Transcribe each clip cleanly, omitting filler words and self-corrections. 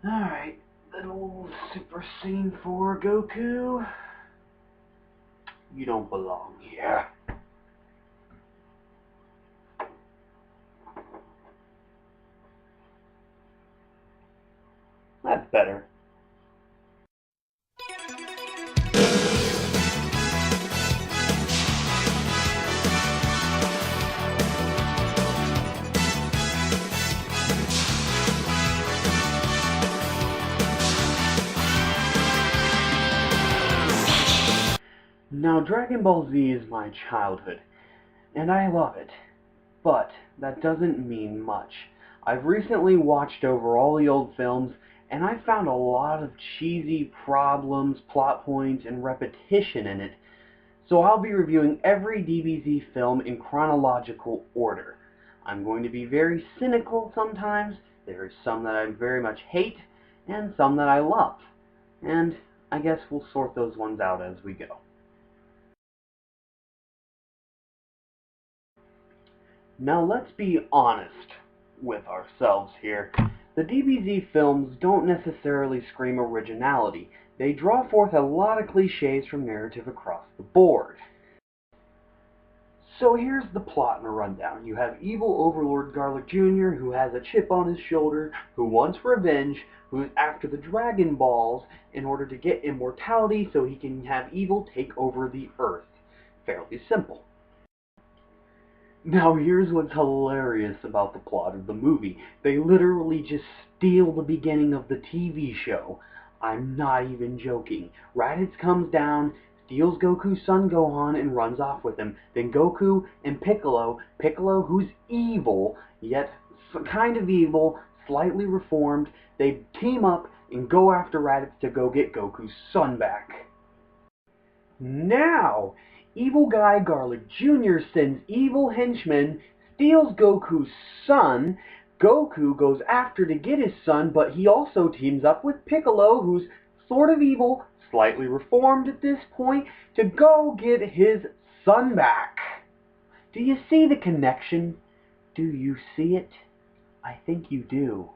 Alright, little Super Saiyan 4 Goku. You don't belong here. That's better. Now, Dragon Ball Z is my childhood, and I love it. But that doesn't mean much. I've recently watched over all the old films, and I found a lot of cheesy problems, plot points, and repetition in it. So I'll be reviewing every DBZ film in chronological order. I'm going to be very cynical sometimes. There's some that I very much hate, and some that I love. And I guess we'll sort those ones out as we go. Now let's be honest with ourselves here. The DBZ films don't necessarily scream originality. They draw forth a lot of cliches from narrative across the board. So here's the plot in a rundown. You have evil Overlord Garlic Jr., who has a chip on his shoulder, who wants revenge, who's after the Dragon Balls in order to get immortality so he can have evil take over the Earth. Fairly simple. Now here's what's hilarious about the plot of the movie. They literally just steal the beginning of the TV show. I'm not even joking. Raditz comes down, steals Goku's son Gohan, and runs off with him. Then Goku and Piccolo who's evil, yet kind of evil, slightly reformed, they team up and go after Raditz to go get Goku's son back. Now, evil guy Garlic Jr. sends evil henchmen, steals Goku's son. Goku goes after to get his son, but he also teams up with Piccolo, who's sort of evil, slightly reformed at this point, to go get his son back. Do you see the connection? Do you see it? I think you do.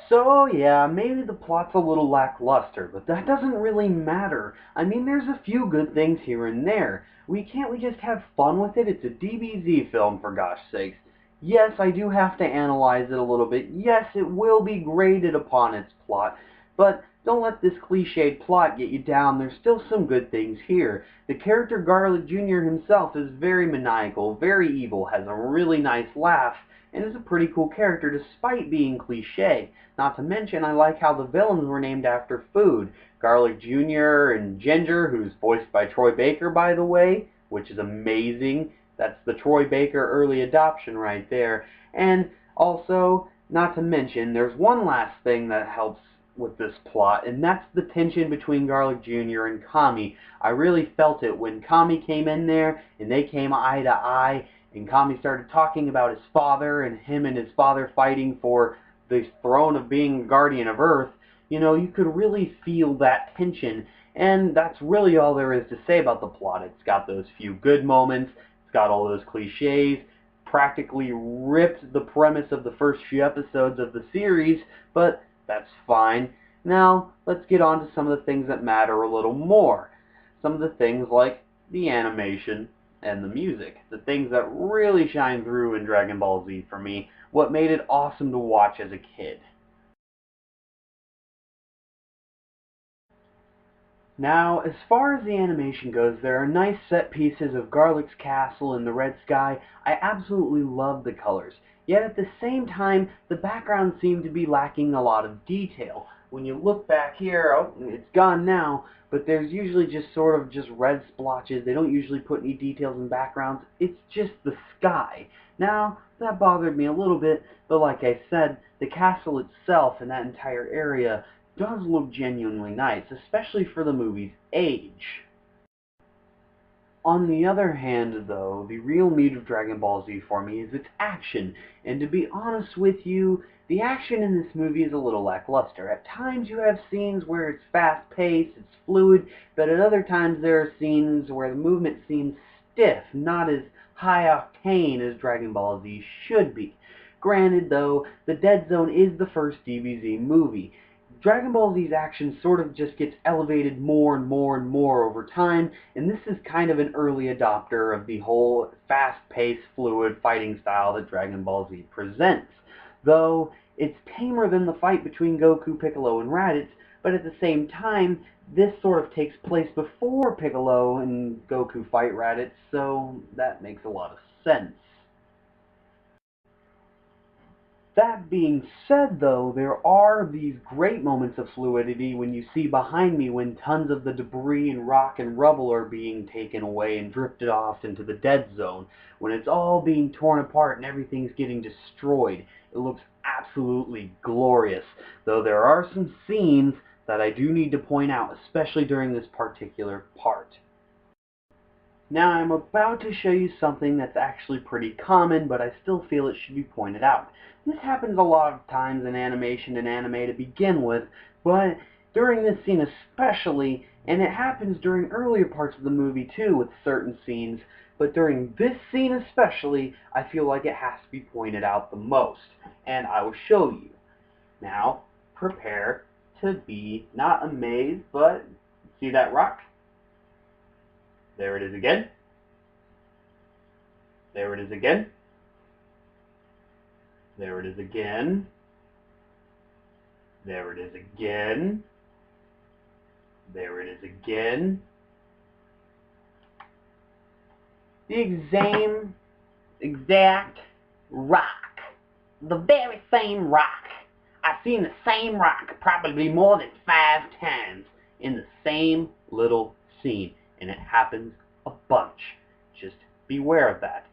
So yeah, maybe the plot's a little lackluster, but that doesn't really matter. I mean, there's a few good things here and there. Can't we just have fun with it? It's a DBZ film, for gosh sakes. Yes, I do have to analyze it a little bit. Yes, it will be graded upon its plot, but don't let this cliched plot get you down. There's still some good things here. The character Garlic Jr. himself is very maniacal, very evil, has a really nice laugh, and is a pretty cool character despite being cliche. Not to mention, I like how the villains were named after food. Garlic Jr. and Ginger, who's voiced by Troy Baker, by the way, which is amazing. That's the Troy Baker early adoption right there. And also, not to mention, there's one last thing that helps with this plot, and that's the tension between Garlic Jr. and Kami. I really felt it when Kami came in there, and they came eye to eye, and Kami started talking about his father, and him and his father fighting for the throne of being guardian of Earth. You know, you could really feel that tension, and that's really all there is to say about the plot. It's got those few good moments, it's got all those cliches, practically ripped the premise of the first few episodes of the series, but that's fine. Now, let's get on to some of the things that matter a little more. Some of the things like the animation and the music. The things that really shine through in Dragon Ball Z for me. What made it awesome to watch as a kid. Now, as far as the animation goes, there are nice set pieces of Garlic's castle in the red sky. I absolutely love the colors. Yet at the same time, the background seemed to be lacking a lot of detail. When you look back here, oh, it's gone now, but there's usually just sort of just red splotches. They don't usually put any details in backgrounds. It's just the sky. Now, that bothered me a little bit, but like I said, the castle itself and that entire area does look genuinely nice, especially for the movie's age. On the other hand, though, the real meat of Dragon Ball Z for me is its action, and to be honest with you, the action in this movie is a little lackluster. At times you have scenes where it's fast-paced, it's fluid, but at other times there are scenes where the movement seems stiff, not as high-octane as Dragon Ball Z should be. Granted, though, the Dead Zone is the first DBZ movie. Dragon Ball Z's action sort of just gets elevated more and more and more over time, and this is kind of an early adopter of the whole fast-paced, fluid fighting style that Dragon Ball Z presents. Though, it's tamer than the fight between Goku, Piccolo, and Raditz, but at the same time, this sort of takes place before Piccolo and Goku fight Raditz, so that makes a lot of sense. That being said, though, there are these great moments of fluidity when you see behind me when tons of the debris and rock and rubble are being taken away and drifted off into the Dead Zone. When it's all being torn apart and everything's getting destroyed. It looks absolutely glorious, though there are some scenes that I do need to point out, especially during this particular part. Now I'm about to show you something that's actually pretty common, but I still feel it should be pointed out. This happens a lot of times in animation and anime to begin with, but during this scene especially, and it happens during earlier parts of the movie too with certain scenes, but during this scene especially, I feel like it has to be pointed out the most, and I will show you. Now, prepare to be not amazed, but see that rock? There it is again. There it is again. There it is again. There it is again. There it is again. The exact rock. The very same rock. I've seen the same rock probably more than 5 times in the same little scene. And it happens a bunch. Just beware of that.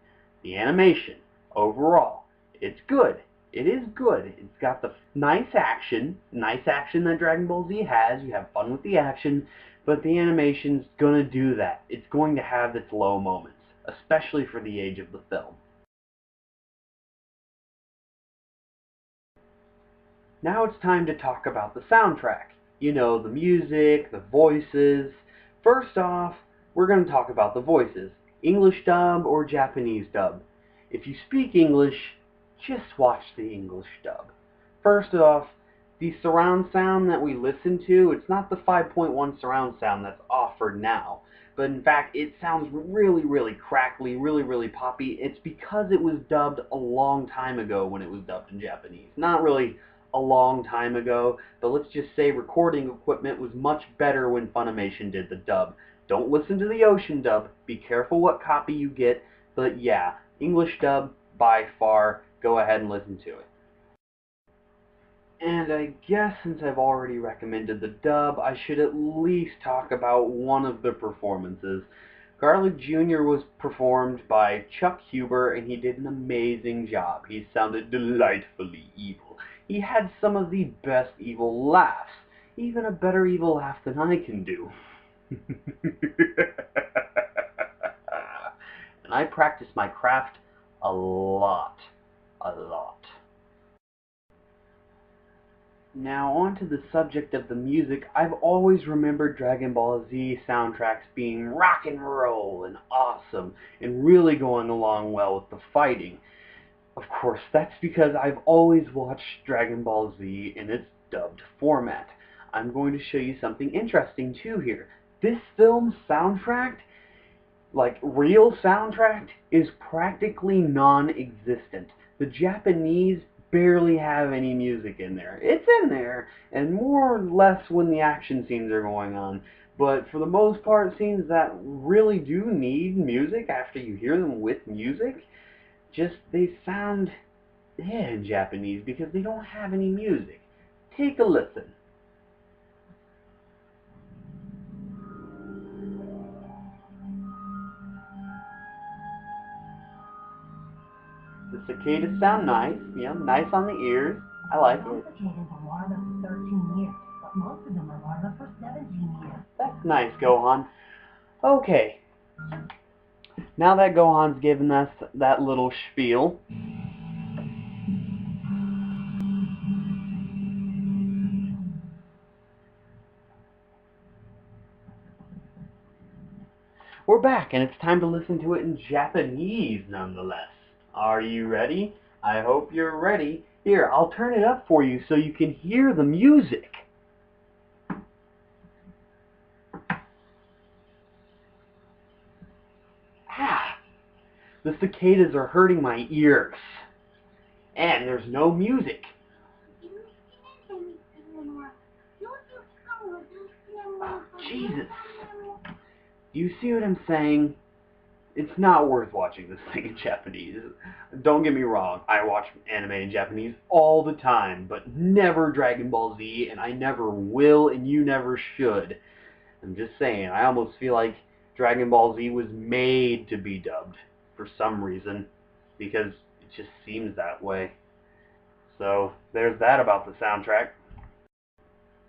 The animation, overall, it's good. It is good. It's got the nice action that Dragon Ball Z has. You have fun with the action, but the animation's gonna do that. It's going to have its low moments, especially for the age of the film. Now it's time to talk about the soundtrack. You know, the music, the voices. First off, we're going to talk about the voices. English dub or Japanese dub. If you speak English, just watch the English dub. First off, the surround sound that we listen to, it's not the 5.1 surround sound that's offered now. But in fact, it sounds really, really crackly, really, really poppy. It's because it was dubbed a long time ago when it was dubbed in Japanese. Not really a long time ago, but let's just say recording equipment was much better when Funimation did the dub. Don't listen to the Ocean dub. Be careful what copy you get. But yeah, English dub, by far, go ahead and listen to it. And I guess since I've already recommended the dub, I should at least talk about one of the performances. Garlic Jr. was performed by Chuck Huber, and he did an amazing job. He sounded delightfully evil. He had some of the best evil laughs. Even a better evil laugh than I can do. And I practice my craft a lot. A lot. Now on to the subject of the music. I've always remembered Dragon Ball Z soundtracks being rock and roll and awesome and really going along well with the fighting. Of course, that's because I've always watched Dragon Ball Z in its dubbed format. I'm going to show you something interesting too here. This film's soundtrack, like real soundtrack, is practically non-existent. The Japanese barely have any music in there. It's in there, and more or less when the action scenes are going on. But for the most part, scenes that really do need music after you hear them with music, just they sound in Japanese because they don't have any music. Take a listen. The cicadas sound nice, you know, nice on the ears. I like it. Cicadas are larvae for 13 years, but most of them are larvae for 17 years. That's nice, Gohan. Okay. Now that Gohan's given us that little spiel, we're back, and it's time to listen to it in Japanese, nonetheless. Are you ready? I hope you're ready. Here, I'll turn it up for you so you can hear the music. Ah, the cicadas are hurting my ears. And there's no music. Oh, Jesus. Do you see what I'm saying? It's not worth watching this thing in Japanese. Don't get me wrong, I watch anime in Japanese all the time, but never Dragon Ball Z, and I never will, and you never should. I'm just saying, I almost feel like Dragon Ball Z was made to be dubbed for some reason, because it just seems that way. So, there's that about the soundtrack.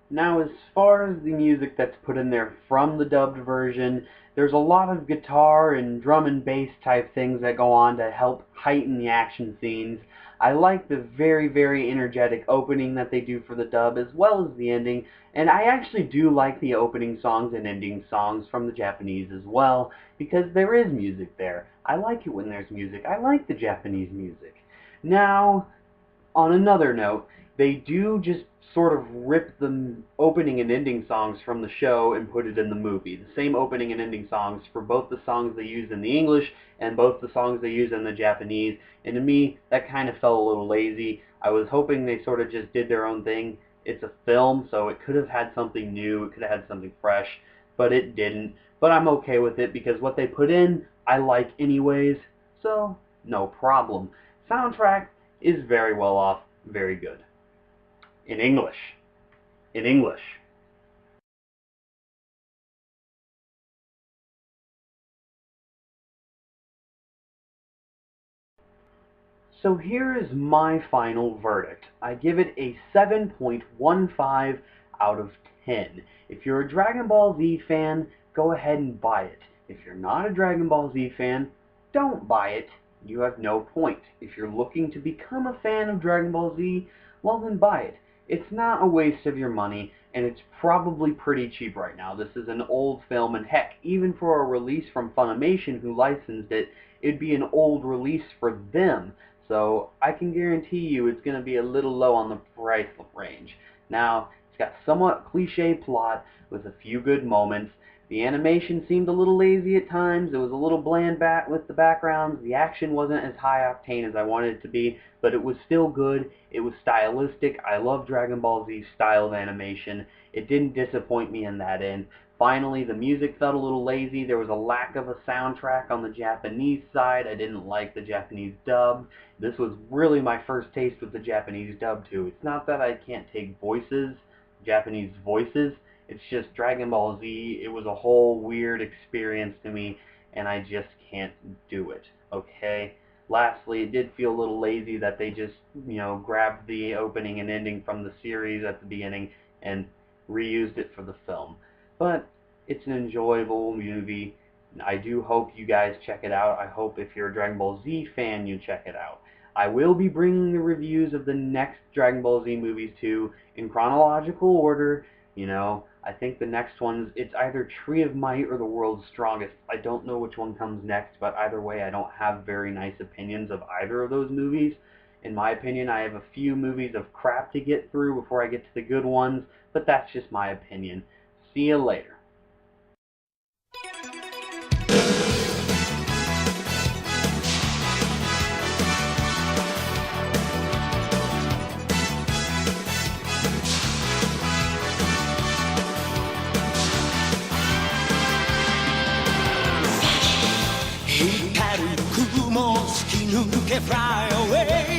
Now, as far as the music that's put in there from the dubbed version, there's a lot of guitar and drum and bass type things that go on to help heighten the action scenes. I like the very, very energetic opening that they do for the dub, as well as the ending, and I actually do like the opening songs and ending songs from the Japanese as well, because there is music there. I like it when there's music. I like the Japanese music. Now, on another note, they do just sort of rip the opening and ending songs from the show and put it in the movie. The same opening and ending songs for both the songs they use in the English and both the songs they use in the Japanese. And to me, that kind of felt a little lazy. I was hoping they sort of just did their own thing. It's a film, so it could have had something new. It could have had something fresh, but it didn't. But I'm okay with it because what they put in, I like anyways, so no problem. Soundtrack is very well off, very good. In English. In English. So here is my final verdict. I give it a 7.15 out of 10. If you're a Dragon Ball Z fan, go ahead and buy it. If you're not a Dragon Ball Z fan, don't buy it. You have no point. If you're looking to become a fan of Dragon Ball Z, well then buy it. It's not a waste of your money, and it's probably pretty cheap right now. This is an old film, and heck, even for a release from Funimation who licensed it, it'd be an old release for them. So I can guarantee you it's going to be a little low on the price range. Now, it's got somewhat cliche plot with a few good moments. The animation seemed a little lazy at times. It was a little bland with the backgrounds. The action wasn't as high octane as I wanted it to be, but it was still good. It was stylistic. I love Dragon Ball Z's style of animation. It didn't disappoint me in that end. Finally, the music felt a little lazy. There was a lack of a soundtrack on the Japanese side. I didn't like the Japanese dub. This was really my first taste with the Japanese dub too. It's not that I can't take voices, Japanese voices. It's just Dragon Ball Z. It was a whole weird experience to me, and I just can't do it. Okay? Lastly, it did feel a little lazy that they just, grabbed the opening and ending from the series at the beginning and reused it for the film. But it's an enjoyable movie. I do hope you guys check it out. I hope if you're a Dragon Ball Z fan, you check it out. I will be bringing the reviews of the next Dragon Ball Z movies too in chronological order. I think the next one's, it's either Tree of Might or The World's Strongest. I don't know which one comes next, but either way, I don't have very nice opinions of either of those movies. In my opinion, I have a few movies of crap to get through before I get to the good ones, but that's just my opinion. See you later. Fly away.